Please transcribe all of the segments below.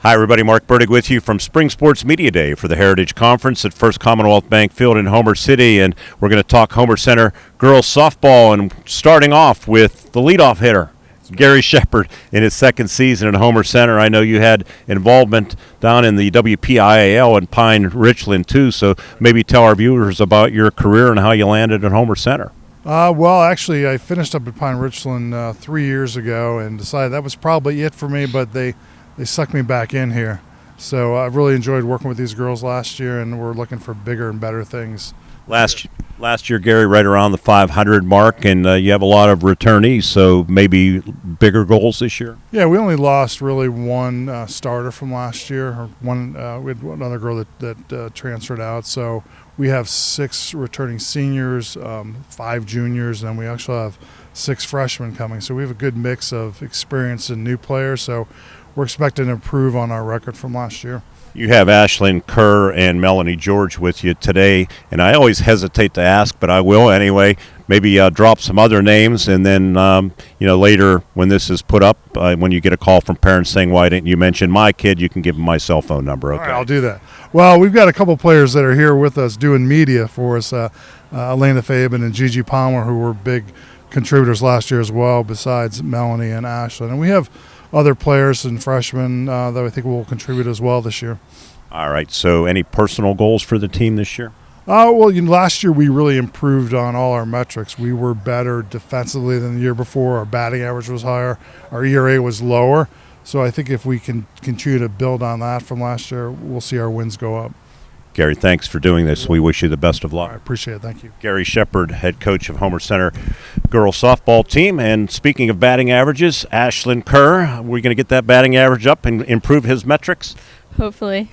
Hi, everybody. Mark Bertig with you from Spring Sports Media Day for the Heritage Conference at First Commonwealth Bank Field in Homer City. And we're going to talk Homer Center girls softball, and starting off with the leadoff hitter, Gary Shepard, in his second season at Homer Center. I know you had involvement down in the WPIAL in Pine Richland, too, so maybe tell our viewers about your career and how you landed at Homer Center. Well, actually, I finished up at Pine Richland 3 years ago and decided that was probably it for me, but they sucked me back in here. So I've really enjoyed working with these girls last year, and we're looking for bigger and better things. Last year, Gary, right around the 500 mark, and you have a lot of returnees, so maybe bigger goals this year? Yeah, we only lost really one starter from last year. Or we had another girl that transferred out. So we have 6 returning seniors, 5 juniors, and we actually have 6 freshmen coming. So we have a good mix of experience and new players. So we're expecting to improve on our record from last year. You have Ashlyn Kerr and Melanie George with you today, and I always hesitate to ask, but I will anyway. Maybe drop some other names, and then later when this is put up, when you get a call from parents saying, "Why didn't you mention my kid?" you can give them my cell phone number. Okay, all right, I'll do that. Well, we've got a couple players that are here with us doing media for us, Elena Fabian and Gigi Palmer, who were big contributors last year as well, besides Melanie and Ashlyn. And we have other players and freshmen that I think will contribute as well this year. All right, so any personal goals for the team this year? Well, last year we really improved on all our metrics. We were better defensively than the year before. Our batting average was higher. Our ERA was lower. So I think if we can continue to build on that from last year, we'll see our wins go up. Gary, thanks for doing this. We wish you the best of luck. I appreciate it. Thank you. Gary Shepard, head coach of Homer Center girls softball team. And speaking of batting averages, Ashlyn Kerr, we're going to get that batting average up and improve his metrics? Hopefully.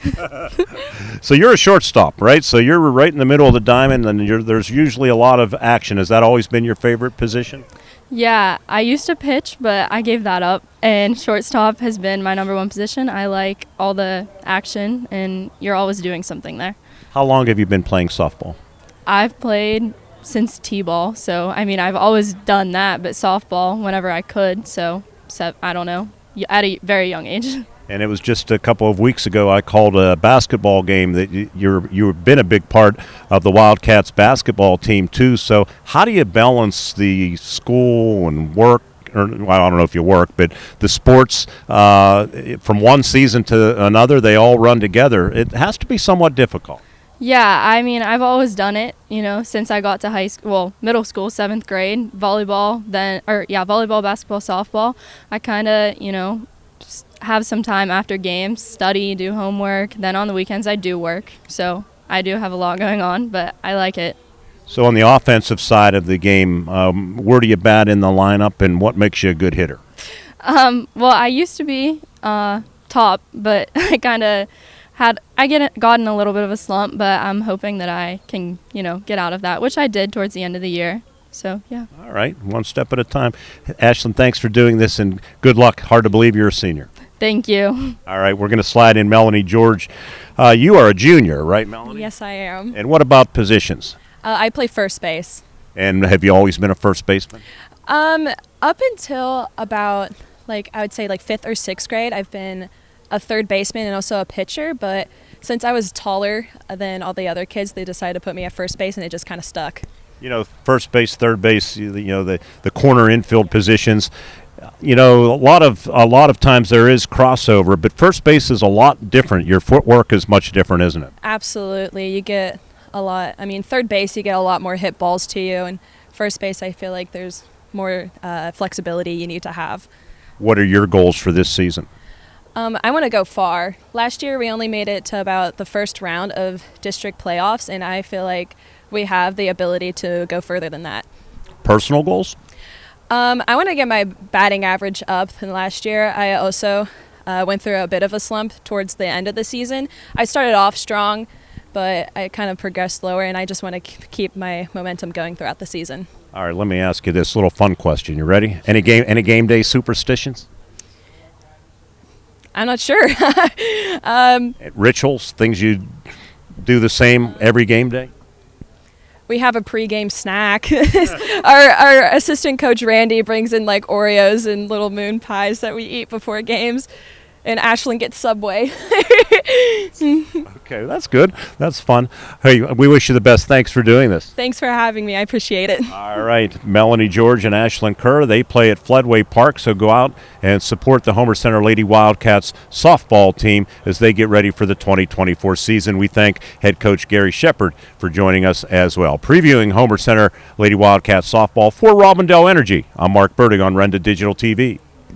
So you're a shortstop, right? So you're right in the middle of the diamond, and there's usually a lot of action. Has that always been your favorite position? Yeah, I used to pitch, but I gave that up, and shortstop has been my number one position. I like all the action, and you're always doing something there. How long have you been playing softball? I've played since t-ball, so I've always done that, but softball whenever I could, so I don't know, at a very young age. And it was just a couple of weeks ago I called a basketball game that you've been a big part of the Wildcats basketball team too. So how do you balance the school and work, or well, I don't know if you work, but the sports from one season to another, they all run together. It has to be somewhat difficult. Yeah, I've always done it, since I got to middle school, 7th grade, volleyball, volleyball, basketball, softball. I kind of, have some time after games, study, do homework. Then on the weekends I do work. So I do have a lot going on, but I like it. So on the offensive side of the game, where do you bat in the lineup, and what makes you a good hitter? Well, I used to be top, but I kind of got in a little bit of a slump, but I'm hoping that I can, get out of that, which I did towards the end of the year. So, yeah. All right, one step at a time. Ashlyn, thanks for doing this, and good luck. Hard to believe you're a senior. Thank you. All right, we're going to slide in Melanie George. You are a junior, right, Melanie? Yes, I am. And what about positions? I play first base. And have you always been a first baseman? Up until about, I would say 5th or 6th grade, I've been a third baseman and also a pitcher, but since I was taller than all the other kids, they decided to put me at first base, and it just kind of stuck. First base, third base, the corner infield positions. A lot of times there is crossover, but first base is a lot different. Your footwork is much different, isn't it? Absolutely. You get a lot. Third base, you get a lot more hit balls to you, and first base, I feel like there's more flexibility you need to have. What are your goals for this season? I want to go far. Last year, we only made it to about the first round of district playoffs, and I feel like we have the ability to go further than that. Personal goals? I want to get my batting average up. And last year, I also went through a bit of a slump towards the end of the season. I started off strong, but I kind of progressed slower, and I just want to keep my momentum going throughout the season. All right, let me ask you this little fun question. You ready? Any game day superstitions? I'm not sure. Rituals, things you do the same every game day? We have a pregame snack. Our assistant coach Randy brings in Oreos and little moon pies that we eat before games. and Ashland gets Subway. Okay, that's good. That's fun. Hey, we wish you the best. Thanks for doing this. Thanks for having me. I appreciate it. All right, Melanie George and Ashlyn Kerr, they play at Floodway Park, so go out and support the Homer Center Lady Wildcats softball team as they get ready for the 2024 season. We thank head coach Gary Shepard for joining us as well. Previewing Homer Center Lady Wildcats softball for Robindale Energy, I'm Mark Bertig on Renda Digital TV.